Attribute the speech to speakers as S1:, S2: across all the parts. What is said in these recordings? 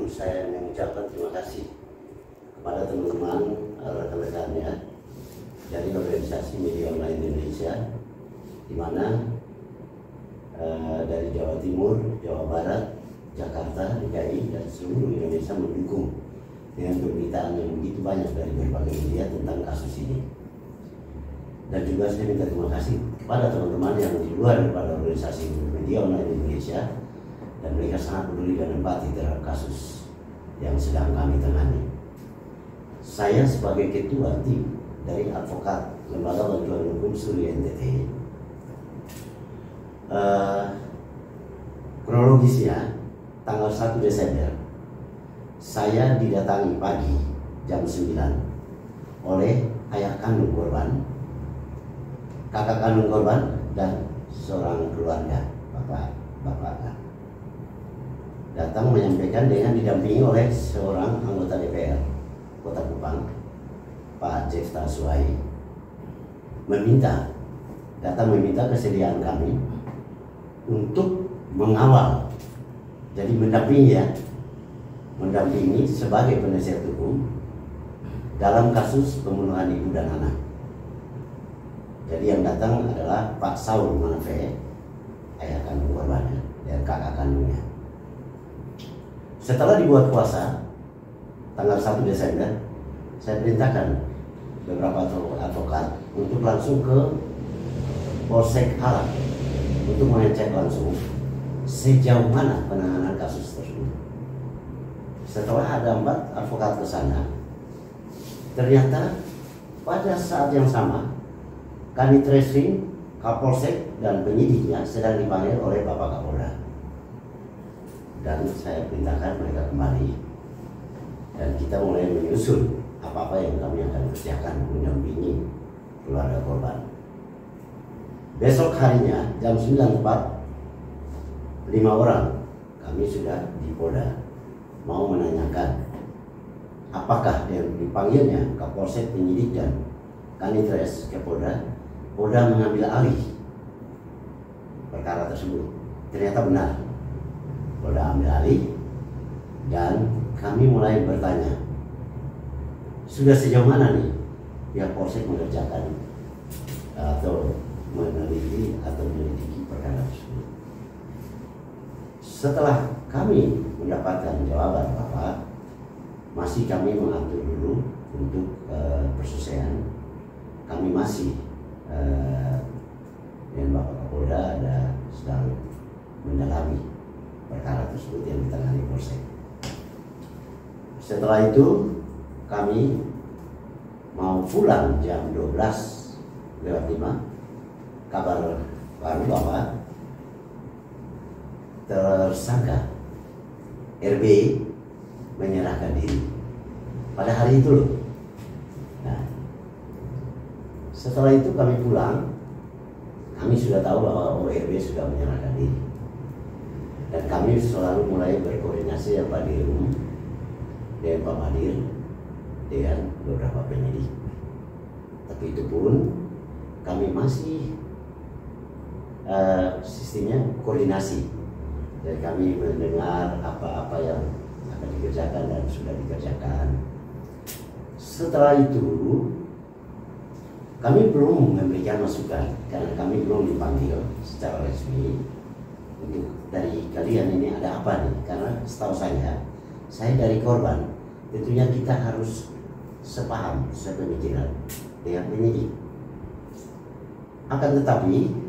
S1: saya mengucapkan terima kasih kepada teman-teman rekan-rekannya dari organisasi media online Indonesia, di mana dari Jawa Timur, Jawa Barat, Jakarta, DKI, dan seluruh Indonesia mendukung dengan pemberitaan yang begitu banyak dari berbagai media tentang kasus ini. Dan juga saya minta terima kasih kepada teman-teman yang di luar daripada organisasi media online Indonesia, dan mereka sangat peduli dan empati terhadap kasus yang sedang kami tangani. Saya sebagai ketua tim dari advokat Lembaga Bantuan Hukum Suri NTT, kronologisnya tanggal 1 Desember saya didatangi pagi jam 9 oleh ayah kandung korban, kakak kandung korban, dan seorang keluarga, bapaknya datang menyampaikan dengan didampingi oleh seorang anggota DPR Kota Kupang, Pak Jefta Suhai, datang meminta kesediaan kami untuk mengawal, jadi mendampingi sebagai penasihat hukum dalam kasus pembunuhan ibu dan anak. Jadi yang datang adalah Pak Saul Manafe, ayah kandung korbannya, dan kakak kandungnya. Setelah dibuat kuasa tanggal 1 Desember, saya perintahkan beberapa advokat untuk langsung ke Polsek Halang untuk mengecek langsung sejauh mana penanganan kasus tersebut. Setelah ada 4 advokat ke sana, ternyata pada saat yang sama Kanit Reskrim, Kapolsek, dan penyidiknya sedang dipanggil oleh Bapak Kapolda. Dan saya perintahkan mereka kembali, dan kita mulai menyusun apa-apa yang kami akan kerjakan mendampingi keluarga korban. Besok harinya jam 9 tepat, 5 orang kami sudah di Polda mau menanyakan apakah yang dipanggilnya Kapolsek, penyidik, dan Kanitres ke Polda mengambil alih perkara tersebut. Ternyata benar, Polda ambil alih, dan kami mulai bertanya, sudah sejauh mana nih pihak Polsek mengerjakan atau meneliti atau menyelidiki perkara tersebut. Setelah kami mendapatkan jawaban bahwa masih kami mengatur dulu untuk perselesaian, kami masih dengan Bapak Kapolda sedang mendalami perkara tersebut yang ditangani Polsek. Setelah itu kami mau pulang jam 12:05, kabar baru bahwa tersangka RB menyerahkan diri pada hari itu loh. Nah, setelah itu kami pulang, kami sudah tahu bahwa RB sudah menyerahkan diri, dan kami selalu mulai berkoordinasi dengan Pak Dirun, dengan Pak Madir, dengan beberapa penyidik. Tapi itu pun kami masih sistemnya koordinasi, dan kami mendengar apa-apa yang akan dikerjakan dan sudah dikerjakan. Setelah itu kami belum memberikan masukan karena kami belum dipanggil secara resmi untuk dari kalian ini ada apa nih, karena setahu saya dari korban, tentunya kita harus sepaham, sepemikiran dengan penyidik. Akan tetapi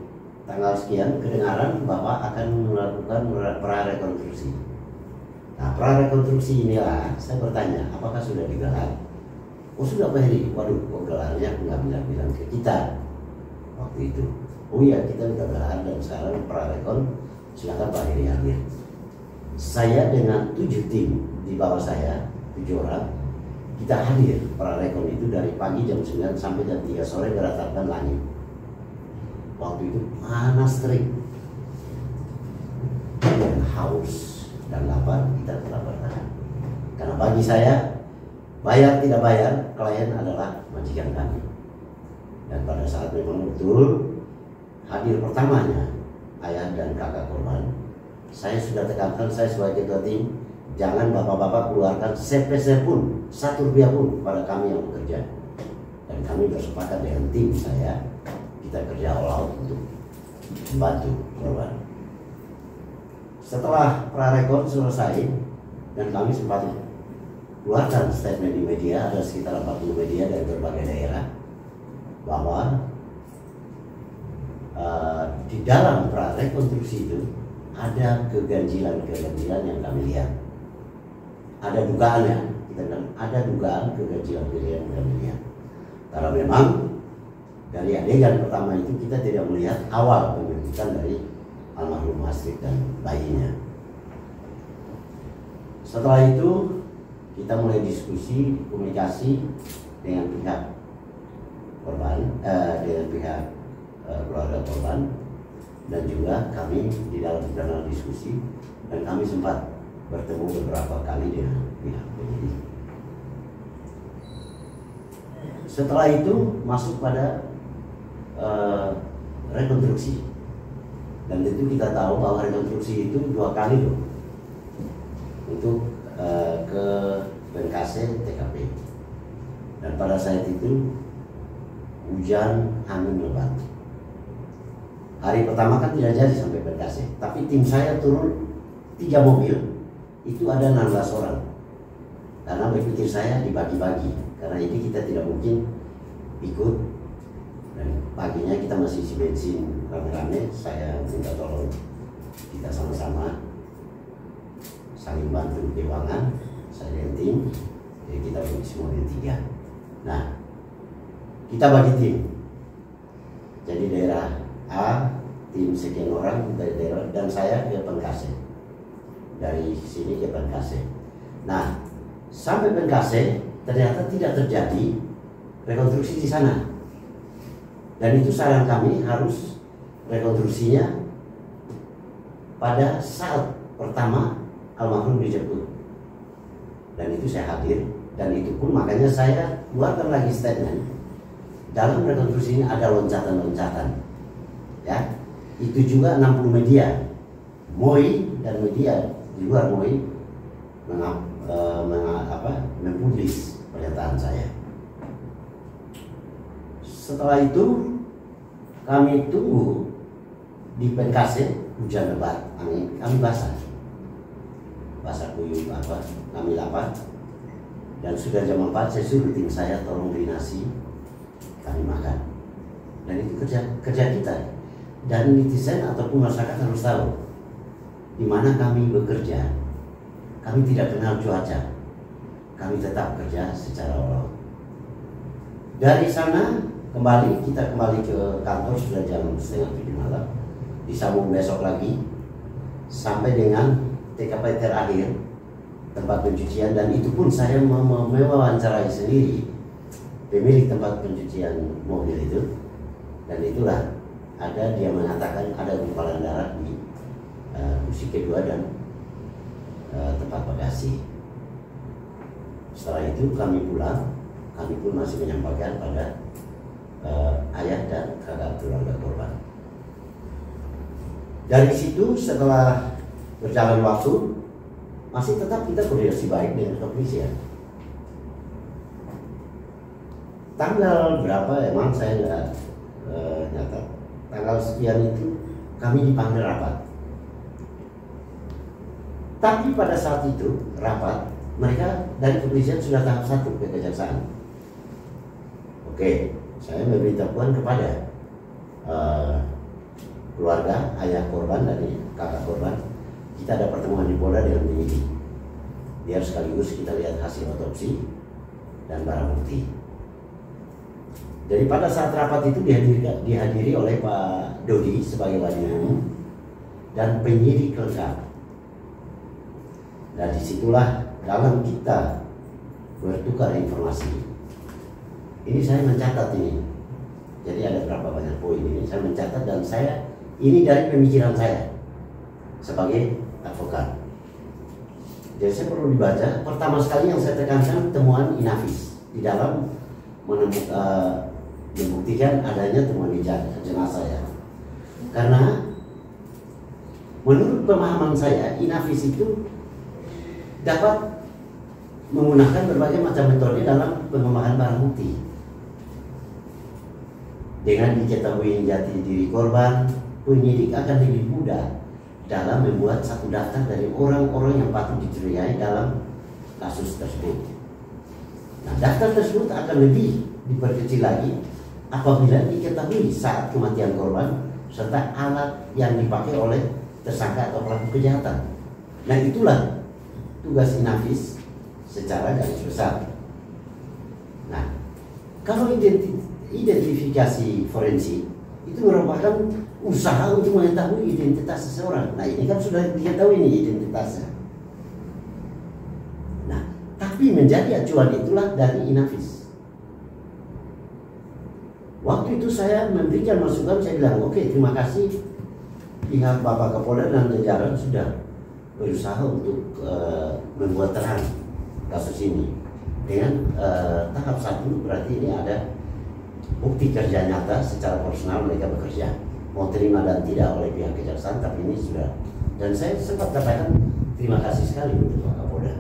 S1: tanggal sekian kedengaran bahwa akan melakukan prarekonstruksi. Nah, prarekonstruksi inilah saya bertanya, apakah sudah digelar? Oh sudah Pak Heri. Waduh, kok gelarnya nggak bilang ke kita waktu itu. Oh iya, kita sudah gelar, dan sekarang prarekon, silakan Pak Heri hadir. Saya dengan 7 tim di bawah saya, 7 orang, kita hadir prarekon itu dari pagi jam 9 sampai jam 3 sore beratapkan langit. Waktu itu panas terik dan haus dan lapar, kita telah bertahan. Karena bagi saya, bayar tidak bayar, klien adalah majikan kami. Dan pada saat memang betul hadir pertamanya ayah dan kakak korban, saya sudah tekankan, saya sebagai ketua tim, jangan bapak-bapak keluarkan sepeser pun, 1 rupiah pun pada kami yang bekerja. Dan kami bersepakat dengan tim saya, kita kerja all out untuk membantu korban. Setelah prarekon selesai dan kami sempat keluarkan statement di media, ada sekitar 40 media dari berbagai daerah, bahwa di dalam prarekonstruksi itu ada keganjilan-keganjilan yang kami lihat. Ada dugaannya, kita bilang ada dugaan keganjilan-keganjilan yang kami lihat. Karena memang dari adegan pertama itu kita tidak melihat awal penyidikan dari almarhum Astrid dan bayinya. Setelah itu kita mulai diskusi, komunikasi dengan pihak korban, dengan pihak keluarga korban, dan juga kami di dalam kanal diskusi, dan kami sempat bertemu beberapa kali dengan pihak penyidik. Setelah itu masuk pada rekonstruksi, dan itu kita tahu bahwa rekonstruksi itu 2 kali loh, untuk ke Bengkase TKP, dan pada saat itu hujan angin lebat. Hari pertama kan tidak jadi sampai Bengkase, tapi tim saya turun 3 mobil, itu ada 16 orang. Karena berpikir saya dibagi-bagi, karena ini kita tidak mungkin ikut. Dan paginya kita masih isi bensin rame-rame, saya minta tolong kita sama-sama saling bantu keuangan, saya dan tim, jadi kita isi mobil 3. Nah, kita bagi tim. Jadi daerah A, tim sekian orang dari daerah, dan saya ke Bengkase. Dari sini ke Bengkase. Nah, sampai Bengkase ternyata tidak terjadi rekonstruksi di sana. Dan itu saran kami harus rekonstruksinya pada saat pertama almarhum dijemput. Dan itu saya hadir, dan itu pun makanya saya keluarkan lagi statement. Dalam rekonstruksi ini ada loncatan-loncatan. Ya, itu juga 60 media, MOI dan media di luar MOI mempublis pernyataan saya. Setelah itu kami tunggu di Bengkase, hujan lebat, angin, kami basah kuyup kami lapar, dan sudah jam 4 saya suruh tim saya tolong beli nasi, kami makan. Dan itu kerja kita. Dan netizen ataupun masyarakat harus tahu di mana kami bekerja. Kami tidak kenal cuaca, kami tetap kerja secara all. Dari sana kita kembali ke kantor sudah jam 6:30 malam. Disambung besok lagi sampai dengan TKP terakhir, tempat pencucian, dan itu pun saya mewawancarai sendiri pemilik tempat pencucian mobil itu, dan itulah dia mengatakan ada gumpalan darah di kursi kedua dan tempat bagasi. Setelah itu kami pulang, kami pun masih menyampaikan pada ayah dan kakak keluarga korban. Dari situ setelah berjalan waktu, masih tetap kita koordinasi baik dengan kepolisian. Tanggal berapa emang saya nggak nyatat. Tanggal sekian itu kami dipanggil rapat. Tapi pada saat itu rapat, mereka dari kepolisian sudah tahap 1 ke kejaksaan. Oke, saya memberitahukan kepada keluarga, ayah korban dan kakak korban, kita ada pertemuan di Polda dengan penyidik, biar sekaligus kita lihat hasil otopsi dan barang bukti. Jadi pada saat rapat itu dihadiri oleh Pak Dodi sebagai wali umum dan penyidik lengkap. Dan disitulah dalam kita bertukar informasi. Ini saya mencatat ini. Jadi ada berapa banyak poin ini saya mencatat, dan ini dari pemikiran saya sebagai advokat. Jadi saya perlu dibaca. Pertama sekali yang saya tekankan temuan Inavis di dalam membuktikan adanya temuan jenazah ya. Karena menurut pemahaman saya, Inavis itu dapat menggunakan berbagai macam metode dalam pengembangan barang bukti. Dengan diketahui jati diri korban, penyidik akan lebih mudah dalam membuat satu daftar dari orang-orang yang patut dicurigai dalam kasus tersebut. Nah, daftar tersebut akan lebih diperkecil lagi apabila diketahui saat kematian korban serta alat yang dipakai oleh tersangka atau pelaku kejahatan. Nah, itulah tugas Inavis secara garis besar. Nah, kalau identifikasi forensik itu merupakan usaha untuk mengetahui identitas seseorang. Nah, ini kan sudah diketahui ini identitasnya. Nah, tapi menjadi acuan itulah dari Inavis. Waktu itu saya memberikan masukan, saya bilang, oke, terima kasih pihak Bapak Kapolda dan jajaran sudah berusaha untuk membuat terang kasus ini. Dengan tahap 1 berarti ini ada bukti kerja nyata secara personal mereka bekerja, mau terima dan tidak oleh pihak kejaksaan, tapi ini sudah. Dan saya sempat katakan terima kasih sekali untuk Pak Kapolda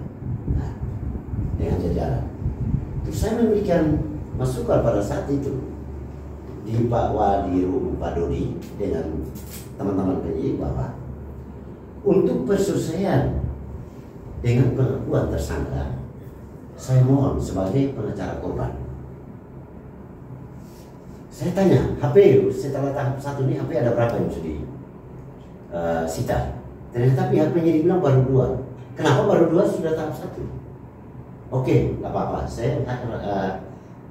S1: dengan jajaran. Terus saya memberikan masukan pada saat itu di Pak Wadiru Pak Dodi dengan teman-teman penyidik bahwa untuk perselesaian dengan pengakuan tersangka, saya mohon sebagai pengacara korban, saya tanya HP setelah tahap 1 ini HP ada berapa yang sudah disita? Ternyata pihak penyidik bilang baru 2. Kenapa baru 2 sudah tahap 1? Oke, nggak apa-apa. Saya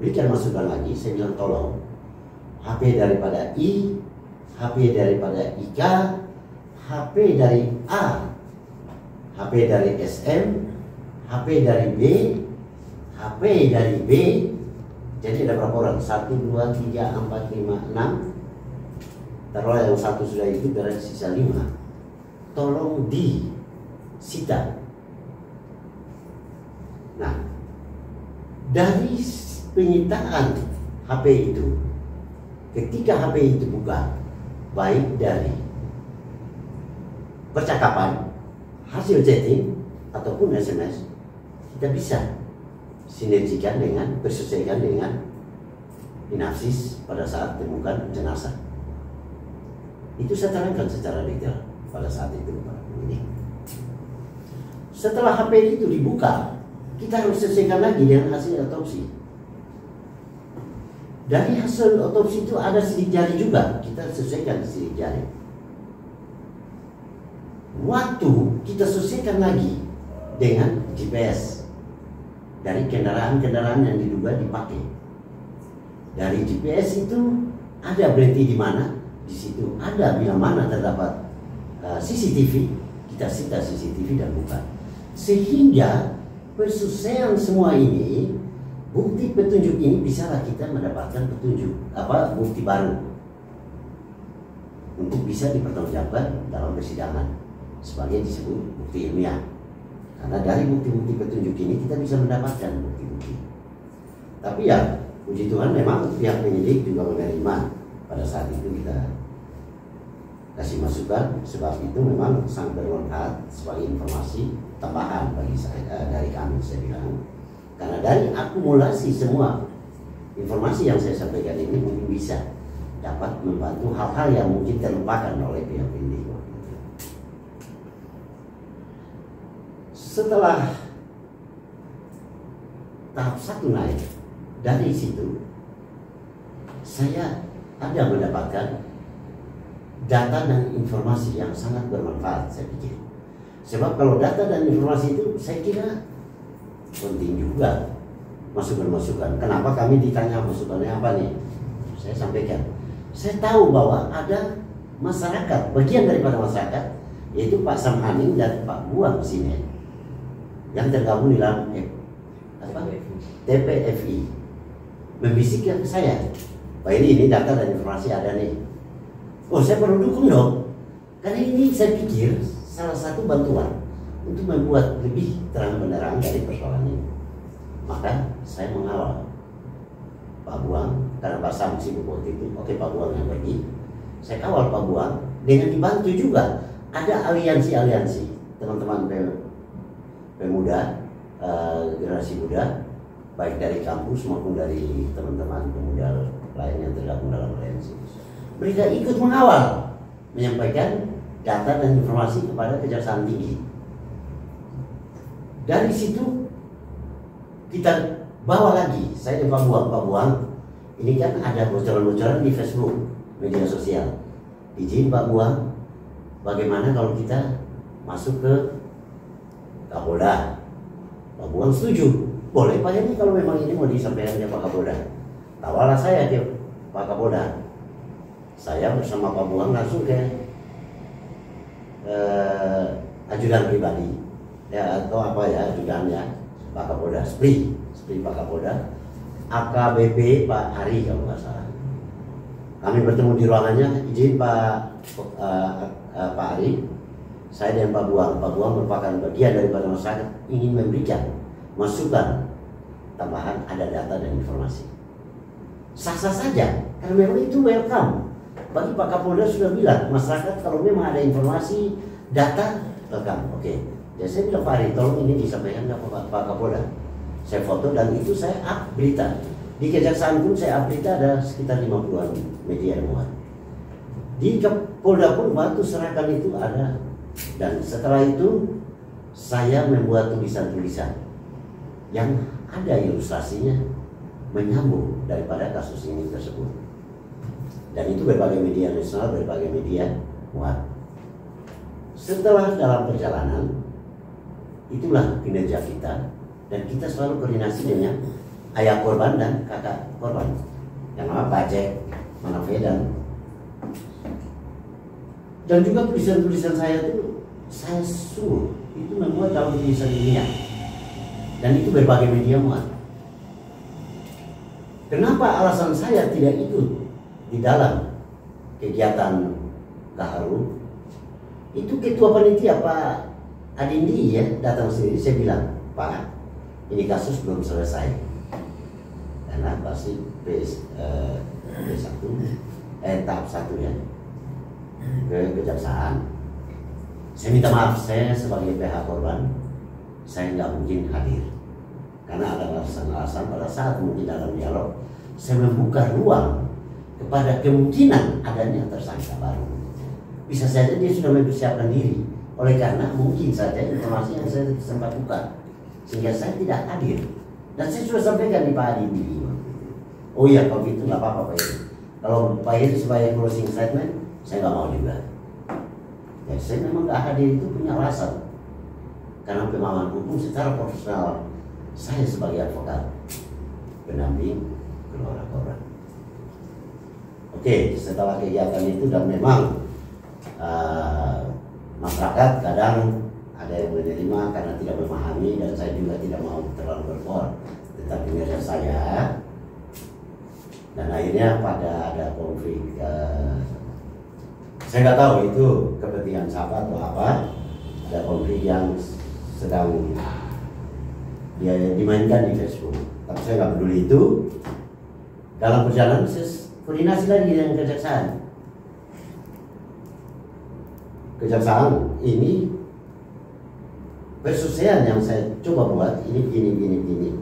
S1: berikan masukan lagi. Saya bilang tolong HP daripada I, HP daripada IK, HP dari A, HP dari SM, HP dari B, HP dari B. Jadi ada berapa orang? 1, 2, 3, 4, 5, 6. Taruhlah yang 1 sudah itu, berarti sisa 5. Tolong disita. Nah, dari penyitaan HP itu, ketika HP itu buka, baik dari percakapan, hasil chatting, ataupun SMS, kita bisa sinergikan dengan, bersesuaikan dengan Inavis pada saat temukan jenazah. Itu saya terangkan secara detail pada saat itu Pak penyidik. Setelah HP itu dibuka, kita harus sesuaikan lagi dengan hasil otopsi. Dari hasil otopsi itu ada sidik jari juga, kita sesuaikan sidik jari. Waktu kita sesuaikan lagi dengan GPS dari kendaraan-kendaraan yang diduga dipakai. Dari GPS itu ada berhenti di mana, di situ ada bila mana terdapat CCTV, kita sita CCTV dan buka. Sehingga perselesaian semua ini, bukti petunjuk ini bisalah kita mendapatkan petunjuk bukti baru untuk bisa dipertanggungjawabkan dalam persidangan sebagai disebut bukti ilmiah. Karena dari bukti-bukti petunjuk ini kita bisa mendapatkan bukti-bukti. Tapi ya puji Tuhan memang pihak penyidik juga menerima pada saat itu kita kasih masukan, sebab itu memang sangat bermanfaat sebagai informasi tambahan bagi saya, dari kami saya bilang. Karena dari akumulasi semua informasi yang saya sampaikan ini mungkin bisa dapat membantu hal-hal yang mungkin terlupakan oleh pihak penyidik. Setelah tahap 1 naik, dari situ saya ada mendapatkan data dan informasi yang sangat bermanfaat, saya pikir. Sebab kalau data dan informasi itu saya kira penting juga, masukan-masukan. Kenapa kami ditanya masukannya apa nih? Saya sampaikan. Saya tahu bahwa ada masyarakat, bagian daripada masyarakat, yaitu Pak Samhaning dan Pak Buang Sinet, yang tergabung di dalam TPFI, membisikkan ke saya, Pak ini data dan informasi ada nih. Oh, saya perlu dukung dong. Karena ini saya pikir salah satu bantuan untuk membuat lebih terang benderang dari persoalan ini. Maka saya mengawal Pak Buang, karena Pak Sam sibuk waktu itu. Oke, Pak Buang yang pergi, saya kawal Pak Buang dengan dibantu juga ada aliansi-aliansi teman-teman pemuda, generasi muda, baik dari kampus maupun dari teman-teman pemuda lain yang tergabung dalam aliansi. Mereka ikut mengawal, menyampaikan data dan informasi kepada Kejaksaan Tinggi. Dari situ kita bawa lagi, saya dan Pak Buang, ini kan ada bocoran-bocoran di Facebook, media sosial. Izin Pak Buang, bagaimana kalau kita masuk ke Kapolda? Pak Buang setuju, boleh Pak, ini kalau memang ini mau disampaikan ke Pak Kapolda. Tawarlah saya ke Pak Kapolda. Saya bersama Pak Buang langsung ke ajudan pribadi, ya atau apa ya ajudannya Pak Kapolda, SPRI Pak Kapolda, AKBP Pak Ari kalau nggak salah. Kami bertemu di ruangannya, izin Pak Ari, saya dan Pak Buang merupakan bagian daripada masyarakat ingin memberikan masukan tambahan, ada data dan informasi. Sah-sah saja, karena memang itu welcome. Bagi Pak Kapolda sudah bilang, masyarakat kalau memang ada informasi, data, welcome. Oke. Jadi saya bilang Pak Ari, tolong ini disampaikan ke Pak Kapolda. Saya foto dan itu saya up berita. Di Kejaksaan pun saya up berita ada sekitar 50-an media yang muat. Di Polda pun waktu serahkan itu ada. Dan setelah itu saya membuat tulisan-tulisan yang ada ilustrasinya menyambung daripada kasus ini tersebut. Dan itu berbagai media nasional, berbagai media muat. Setelah dalam perjalanan, itulah kinerja kita, dan kita selalu koordinasi dengan ayah korban dan kakak korban yang nama Pak Jack Manavedan. Dan juga tulisan-tulisan saya itu saya suruh itu membuat dalam tulisan ilmiah, dan itu berbagai media muat. Kenapa alasan saya tidak ikut di dalam kegiatan Gaharu? Itu ketua panitia Pak Adindi ya datang sendiri. Saya bilang, Pak, ini kasus belum selesai karena pasti tahap 1 ya ke Kejaksaan. Saya minta maaf, saya sebagai pihak korban saya nggak mungkin hadir karena ada alasan-alasan. Pada saat mungkin dalam dialog saya membuka ruang kepada kemungkinan adanya tersangka baru. Bisa saja dia sudah mempersiapkan diri, oleh karena mungkin saja informasi yang saya sempat buka sehingga saya tidak hadir. Dan saya sudah sampaikan di Pak Adi. Oh iya, kalau gitu nggak apa-apa Pak Edi. Kalau Pak Edi sebagai closing statement, saya nggak mau juga. Ya, saya memang nggak hadir itu punya alasan karena pemahaman hukum secara profesional saya sebagai advokat pendamping keluarga korban. Oke, setelah kegiatan itu dan memang masyarakat kadang ada yang menerima karena tidak memahami, dan saya juga tidak mau terlalu berkor tentang kinerja saya, dan akhirnya pada ada konflik. Saya nggak tahu itu kepentingan siapa atau apa, ada konflik yang sedang dia dimainkan di Facebook, tapi saya nggak peduli itu. Dalam perjalanan koordinasi lagi dengan Kejaksaan ini perselesaian yang saya coba buat ini begini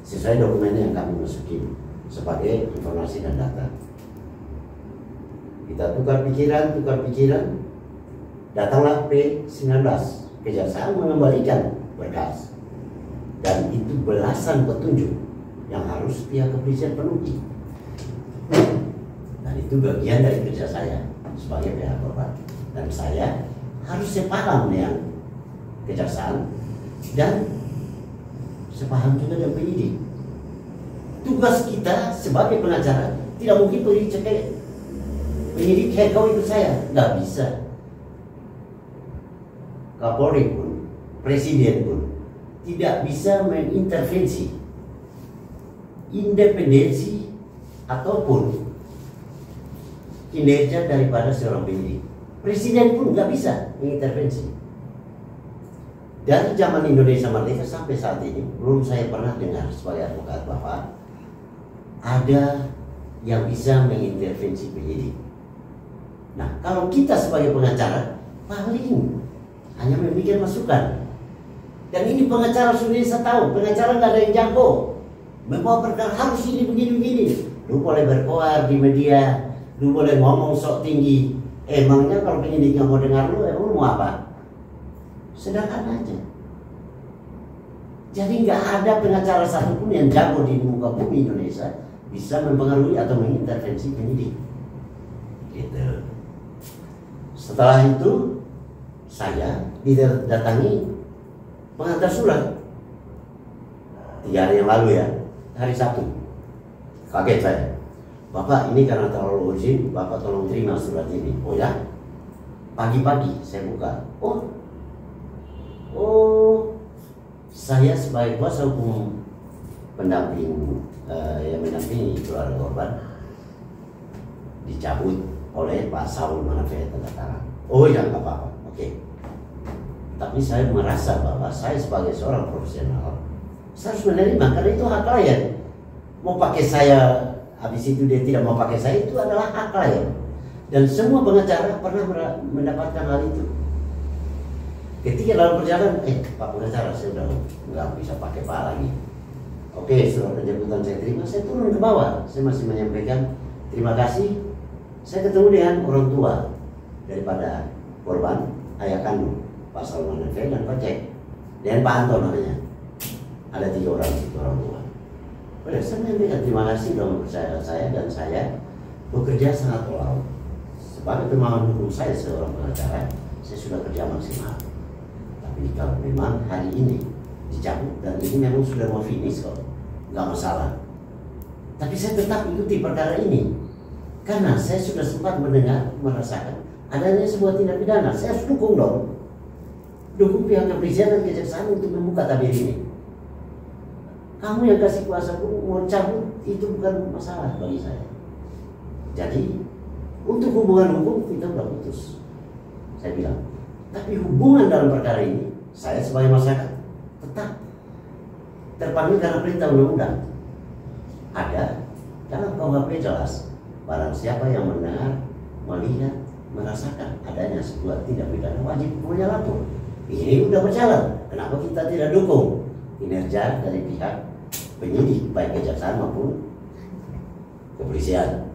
S1: sesuai dokumen yang kami masukin sebagai informasi dan data. Kita tukar pikiran, datanglah P19, Kejaksaan mengembalikan berkas, dan itu belasan petunjuk yang harus pihak kepolisian penuhi. Dan itu bagian dari kerja saya sebagai pihak korban, dan saya harus sepaham dengan Kejaksaan dan sepaham juga dengan penyidik. Tugas kita sebagai pengacara tidak mungkin penyidik kayak kau ikut saya, nggak bisa. Kapolri pun, presiden pun tidak bisa mengintervensi independensi ataupun kinerja daripada seorang penyidik. Presiden pun nggak bisa mengintervensi. Dari zaman Indonesia Merdeka sampai saat ini belum saya pernah dengar sebagai advokat bahwa ada yang bisa mengintervensi penyidik. Nah, kalau kita sebagai pengacara paling hanya memberikan masukan Dan ini pengacara Indonesia tahu, pengacara nggak ada yang jago. Membawa perkara harus ini begini-begini. Lu boleh berkoar di media, lu boleh ngomong sok tinggi. Emangnya kalau penyidik nggak mau dengar lu, emang lu mau apa? Sederhana aja. Jadi nggak ada pengacara satupun yang jago di muka bumi Indonesia bisa mempengaruhi atau mengintervensi penyidik. Gitu. Setelah itu saya didatangi pengantar surat 3 hari yang lalu ya, hari Sabtu. Kaget saya, Bapak ini karena terlalu urgent, Bapak tolong terima surat ini. Oh ya, pagi-pagi saya buka. Oh, saya sebagai kuasa hukum pendamping yang mendampingi keluarga korban dicabut oleh Pak Saul Manafeh tanda tangan. Oh ya, nggak apa-apa, oke. Tapi saya merasa bahwa saya sebagai seorang profesional saya harus menerima karena itu hak klien. Mau pakai saya, habis itu dia tidak mau pakai saya, itu adalah hak klien. Dan semua pengacara pernah mendapatkan hal itu. Ketika dalam perjalanan, Pak pengacara saya udah nggak bisa pakai Pak lagi. Oke, surat penjemputan saya terima, saya turun ke bawah. Saya masih menyampaikan terima kasih. Saya ketemu dengan orang tua daripada korban, ayah kandung Pak Saul Manafeh dan Pak Cek, dan Pak Anton namanya. Ada 3 orang itu orang tua. Pada saya menyampaikan terima kasih sudah mempercayakan saya, dan saya bekerja sangat all out. Sebagai pemahaman hukum saya seorang pengacara, saya sudah kerja maksimal. Tapi kalau memang hari ini dicabut dan ini memang sudah mau finish kok, nggak masalah. Tapi saya tetap ikuti perkara ini karena saya sudah sempat mendengar, merasakan adanya sebuah tindak pidana. Saya harus dukung dong, dukung pihak kepolisian dan kejaksaan untuk membuka tabir ini. Kamu yang kasih kuasa hukum mau cabut itu bukan masalah bagi saya. Jadi untuk hubungan hukum kita sudah putus, saya bilang. Tapi hubungan dalam perkara ini, saya sebagai masyarakat tetap terpanggil karena perintah undang-undang. Ada dalam KUHP jelas, barang siapa yang mendengar, melihat, merasakan adanya sebuah tindak pidana wajib punya lapor. Ini udah berjalan. Kenapa kita tidak dukung kinerja dari pihak penyidik baik kejaksaan maupun kepolisian?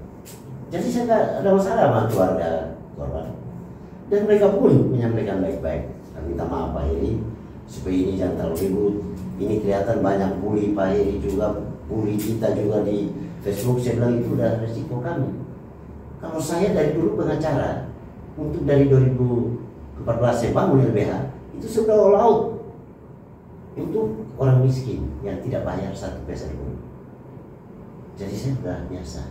S1: Jadi saya tidak ada masalah sama keluarga korban. Dan mereka pun menyampaikan baik-baik. Dan minta maaf Pak Heri, supaya ini jangan terlalu ribut. Ini kelihatan banyak bully Pak Heri juga, bully kita juga di Facebook. Saya bilang itu udah resiko kami. Kalau saya dari dulu pengacara, untuk dari 2014 saya bangun LBH, itu sudah all out untuk orang miskin yang tidak bayar 1 peser pun. Jadi saya sudah biasa.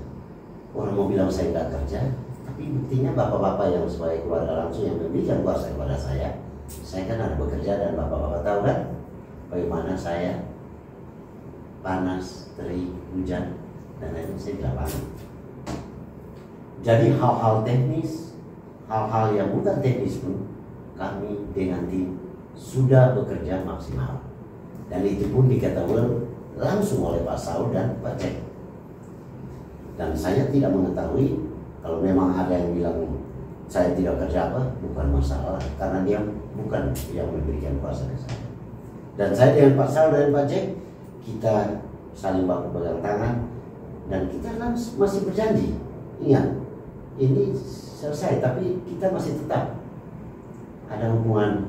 S1: Orang mau bilang saya nggak kerja, tapi buktinya bapak-bapak yang sebagai keluarga langsung yang memberikan kuasa kepada saya kan ada bekerja, dan bapak-bapak tahu kan bagaimana saya panas, terik, hujan, dan lain-lain saya di lapangan. Jadi hal-hal teknis, hal-hal yang bukan teknis pun kami dengan tim sudah bekerja maksimal, dan itu pun diketahui langsung oleh Pak Saul dan Pak Cek. Dan saya tidak mengetahui kalau memang ada yang bilang saya tidak kerja apa, bukan masalah, karena dia bukan yang memberikan kuasa ke saya. Dan saya dengan Pak Saul dan Pak Cek, kita saling baku pegang tangan, dan kita masih berjanji, ingat, ini selesai, tapi kita masih tetap ada hubungan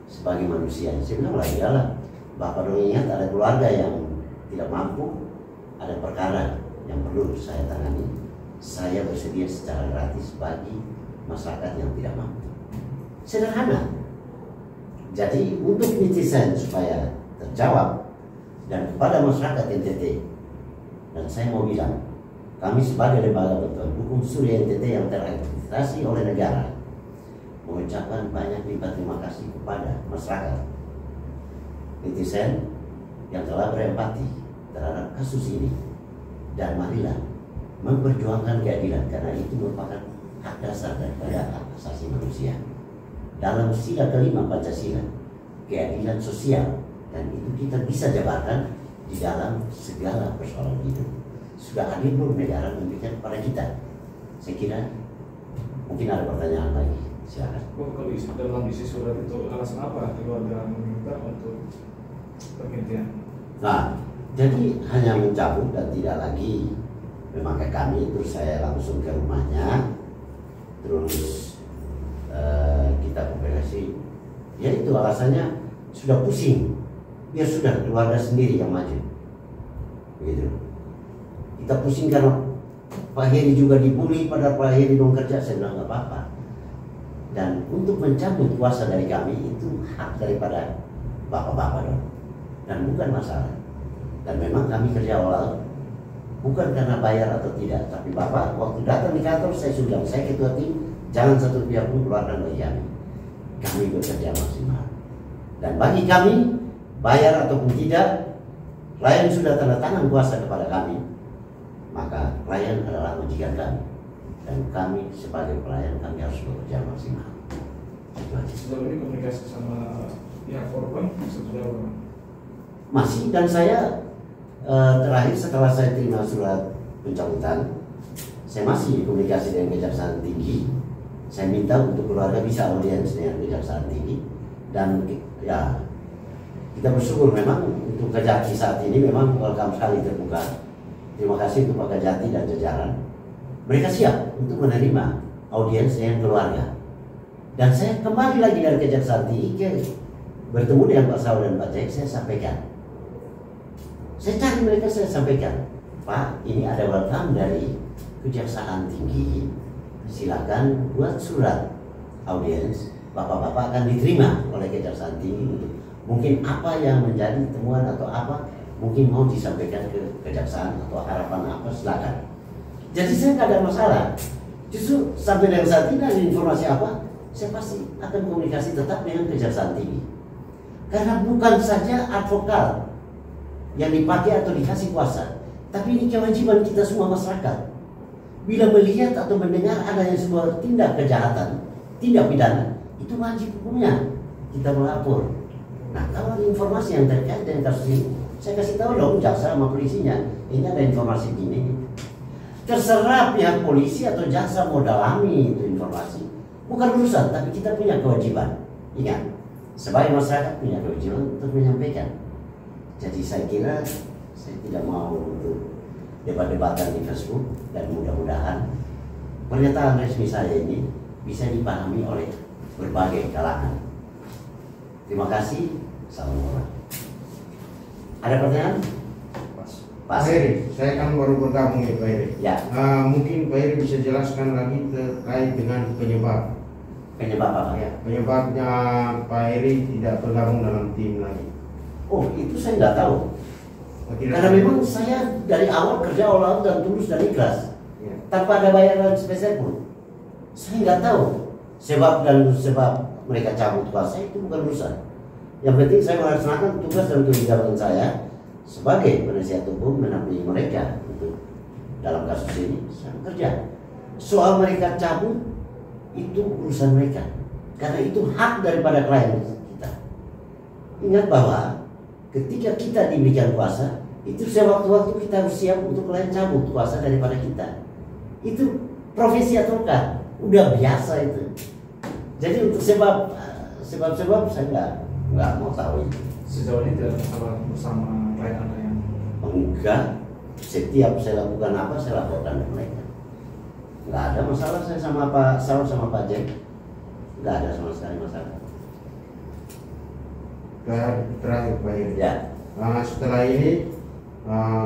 S1: sebagai manusia. Saya bilang lah, iyalah, Bapak dong ingat ada keluarga yang tidak mampu, ada perkara yang perlu saya tangani. Saya bersedia secara gratis bagi masyarakat yang tidak mampu. Sederhana. Jadi untuk netizen supaya terjawab, dan kepada masyarakat NTT, dan saya mau bilang, kami sebagai lembaga bantuan hukum Surya NTT yang terakreditasi oleh negara mengucapkan banyak lipat terima kasih kepada masyarakat netizen yang telah berempati terhadap kasus ini. Dan marilah memperjuangkan keadilan, karena itu merupakan hak dasar daripada hak asasi manusia. Dalam sila kelima Pancasila, keadilan sosial, dan itu kita bisa jabarkan di dalam segala persoalan hidup. Sudah hadir belum negara memberikan kepada kita? Saya kira mungkin ada pertanyaan lagi. Silakan.
S2: Oh, kalau dalam isi surat itu alasan apa keluarga meminta untuk pergantian?
S1: Nah, jadi hanya mencabut dan tidak lagi memakai kami. Terus saya langsung ke rumahnya, terus kita komunikasi. Ya itu alasannya sudah pusing, biar sudah keluarga sendiri yang maju. Begitu. Kita pusing karena Pak Heri juga dibully, padahal Pak Heri belum kerja. Saya bilang nggak apa-apa. Dan untuk mencabut kuasa dari kami itu hak daripada bapak-bapak dong, dan bukan masalah. Dan memang kami kerja awal bukan karena bayar atau tidak, tapi bapak waktu datang di kantor saya sudah, saya ketua tim, jangan satu pihak pun keluarkan bagi kami. Kami bekerja maksimal. Dan bagi kami bayar ataupun tidak, klien sudah tanda tangan kuasa kepada kami, maka klien adalah majikan kami. Dan kami sebagai pelayan kami harus bekerja maksimal.
S2: Sejauh ini komunikasi sama pihak korban sudah
S1: masih, dan saya terakhir setelah saya terima surat pencabutan, saya masih komunikasi dengan Kejaksaan Tinggi. Saya minta untuk keluarga bisa audiens dengan Kejaksaan Tinggi, dan ya kita bersyukur memang untuk Kejati saat ini memang welcome sekali, terbuka. Terima kasih untuk Pak Kejati dan jajaran. Mereka siap untuk menerima audiens dengan keluarga. Dan saya kembali lagi dari Kejaksaan Tinggi, bertemu dengan Pak Saud dan Pak Jack, saya sampaikan. Saya cari mereka, saya sampaikan, Pak, ini ada welcome dari Kejaksaan Tinggi. Silakan buat surat audiens, bapak-bapak akan diterima oleh Kejaksaan Tinggi untuk mungkin apa yang menjadi temuan atau apa mungkin mau disampaikan ke Kejaksaan atau harapan apa, silakan. Jadi saya nggak ada masalah. Justru sampai dengan saat ini ada informasi apa, saya pasti akan komunikasi tetap dengan Kejaksaan Tinggi. Karena bukan saja advokat yang dipakai atau dikasih kuasa, tapi ini kewajiban kita semua masyarakat. Bila melihat atau mendengar adanya sebuah tindak kejahatan, tindak pidana, itu wajib hukumnya kita melapor. Nah, kalau ada informasi yang terkait dengan kasus ini, saya kasih tahu dong jaksa sama polisinya, ini ada informasi gini. Terserah pihak polisi atau jaksa mau dalami itu informasi, bukan urusan, tapi kita punya kewajiban. Ingat, sebagai masyarakat punya kewajiban untuk menyampaikan. Jadi saya kira saya tidak mau untuk debat-debatan di Facebook, dan mudah-mudahan pernyataan resmi saya ini bisa dipahami oleh berbagai kalangan. Terima kasih. Assalamualaikum. Ada pertanyaan?
S3: Pak Heri, saya kan baru bergabung ya Pak Heri.
S1: Ya.
S3: Mungkin Pak Heri bisa jelaskan lagi terkait dengan penyebab.
S1: Penyebab apa ya?
S3: Penyebabnya Pak Heri tidak bergabung dalam tim lagi.
S1: Oh, itu saya nggak tahu. Karena memang saya dari awal kerja all-out dan tulus dan ikhlas, ya, tanpa ada bayaran spesial pun. Saya nggak tahu sebab mereka cabut kuasa, itu bukan urusan. Yang penting saya melaksanakan tugas dan kewajiban saya sebagai penasihat hukum, menampingi mereka untuk dalam kasus ini saya bekerja. Soal mereka cabut itu urusan mereka, karena itu hak daripada klien kita. Ingat bahwa ketika kita diberikan kuasa, itu sewaktu-waktu kita harus siap untuk klien cabut kuasa daripada kita. Itu profesi advokat, udah biasa itu. Jadi untuk sebab saya nggak mau tahu itu.
S2: Sejauh ini tidak ada masalah bersama klien Anda yang
S1: enggak. Setiap saya lakukan apa, saya laporkan ke mereka. Nggak ada masalah saya sama Pak Saud sama Pak Jack. Nggak ada sama sekali masalah.
S3: Terakhir Pak Heri.
S1: Ya.
S3: Setelah ini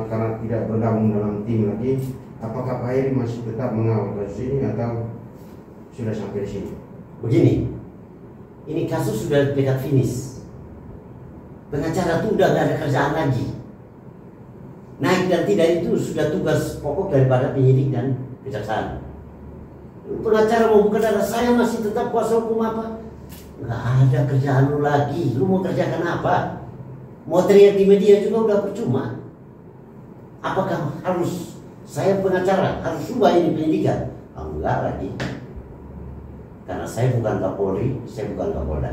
S3: karena tidak bergabung dalam tim lagi, apakah Pak Heri masih tetap mengawal kasus ini atau sudah sampai di sini?
S1: Begini, ini kasus sudah dekat finish. Pengacara itu udah gak ada kerjaan lagi. Naik dan tidak itu sudah tugas pokok daripada penyidik dan kejaksaan. Pengacara mau buka darah, saya masih tetap kuasa hukum apa? Gak ada kerjaan lu lagi. Lu mau kerjakan apa? Mau teriak di media juga udah percuma. Apakah harus saya pengacara harus ubah ini penyidikan? Enggak lagi. Karena saya bukan Kapolri, saya bukan Kapolda.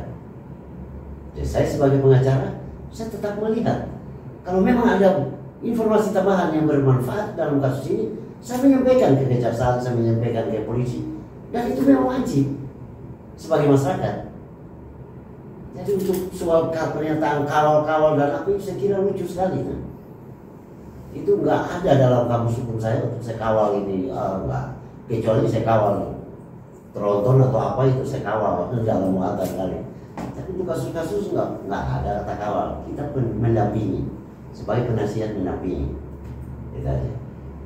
S1: Jadi saya sebagai pengacara, saya tetap melihat kalau memang ada informasi tambahan yang bermanfaat dalam kasus ini, saya menyampaikan ke kejaksaan, saya menyampaikan ke polisi, dan itu memang wajib. sebagai masyarakat. Jadi untuk soal pernyataan kawal-kawal dan apa itu saya kira lucu sekali. Nah. Itu nggak ada dalam kamus hukum saya untuk saya kawal ini, enggak. Kecuali saya kawal tronton atau apa itu saya kawal dalam muatan kali. Tapi untuk kasus-kasus nggak ada kata kawal. Kita mendampingi sebagai penasihat mendampingi. Itu aja.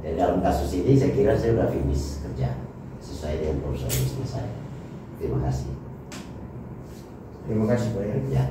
S1: Dan dalam kasus ini saya kira saya sudah finish kerja sesuai dengan profesionalisme saya. Terima kasih.
S3: Terima kasih Pak Erick.
S1: Ya.